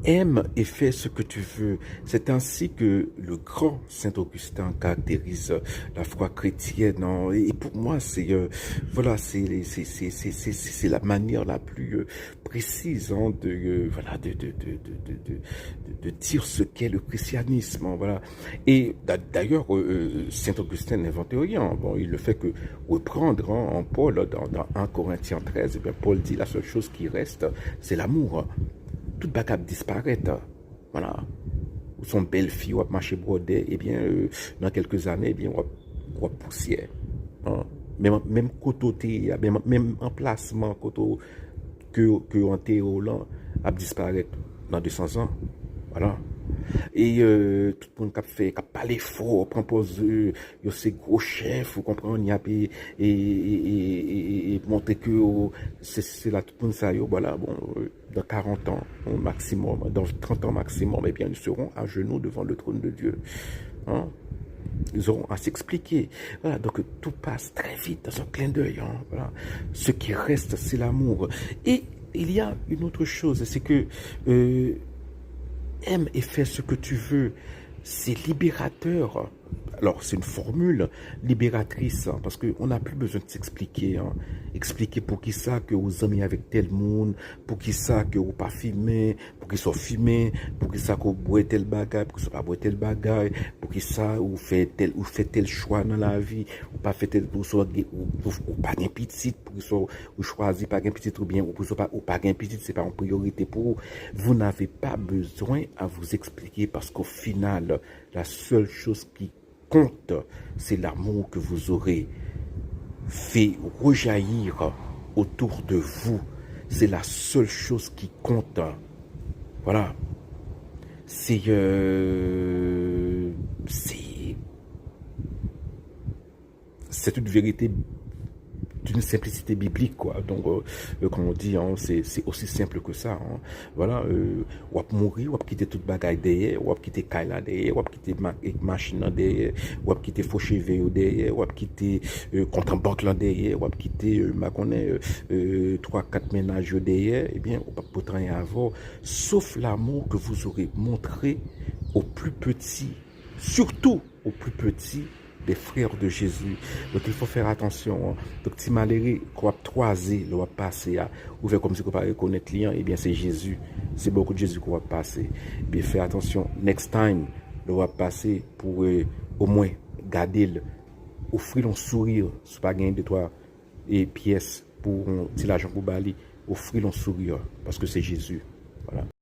Aime et fais ce que tu veux. C'est ainsi que le grand Saint-Augustin caractérise la foi chrétienne, hein. Et pour moi, c'est voilà, c'est la manière la plus précise, hein, voilà de dire ce qu'est le christianisme, hein, voilà. Et d'ailleurs, Saint-Augustin n'inventait rien. Bon, il le fait que reprendre, hein, en Paul dans 1 Corinthiens 13. Eh bien, Paul dit la seule chose qui reste, c'est l'amour. Toute bagarre disparaître. Voilà. Ou son belle-fille, ou marcher brodé, eh bien, dans quelques années, eh bien, on va poussière. Hein. Même côté, même emplacement que on théolan a disparaître dans 200 ans. Voilà. Et tout le monde qui a parlé fort, prend pose, c'est gros chef, vous comprenez, et montrer que c'est là tout le monde ça, voilà, bon, dans 40 ans au maximum, dans 30 ans maximum, eh bien, ils seront à genoux devant le trône de Dieu. Hein? Ils auront à s'expliquer. Voilà, donc tout passe très vite dans un clin d'œil. Hein, voilà. Ce qui reste, c'est l'amour. Et il y a une autre chose, c'est que aime et fais ce que tu veux. C'est libérateur. Alors, c'est une formule libératrice, hein, parce qu'on n'a plus besoin de s'expliquer. Hein. Expliquer pour qui ça que vous aimez avec tel monde, pour qui ça que vous pas filmé, pour qui soit filmé, pour qui ça que vous boit tel bagage, pour qui ça pas boit tel bagage, pour qui ça vous fait tel choix dans la vie, ou pas fait tel pour soit ou pas gain petit, pour qui soit ou choisi pas gain petit ou bien ou pas gain petit, c'est pas en priorité pour vous. Vous n'avez pas besoin à vous expliquer parce qu'au final, la seule chose qui compte, c'est l'amour que vous aurez fait rejaillir autour de vous. C'est la seule chose qui compte. Voilà. C'est une vérité d'une simplicité biblique, quoi. Donc, comme on dit, hein, c'est aussi simple que ça. Hein. Voilà, ou à mourir, ou à quitter toute bagaille derrière, ou à quitter Kaila derrière, ou à quitter machine derrière, ou à quitter faux cheveux derrière, ou à quitter compte en banque derrière, ou à quitter, ma connaît, 3-4 ménages derrière, eh bien, on va pas rien avoir, sauf l'amour que vous aurez montré aux plus petits, surtout aux plus petits, des frères de Jésus. Donc il faut faire attention. Hein. Donc si malheureux qu'on a troisé, on va passer à ouvrir comme si on ne reconnaît client, eh bien c'est Jésus. C'est beaucoup de Jésus qu'on va passer. Eh bien fais attention. Next time, on va passer pour au moins garder offrir un sourire, c'est pas gagner de toi et pièces pour si l'argent pour Bali, offrir un sourire parce que c'est Jésus. Voilà.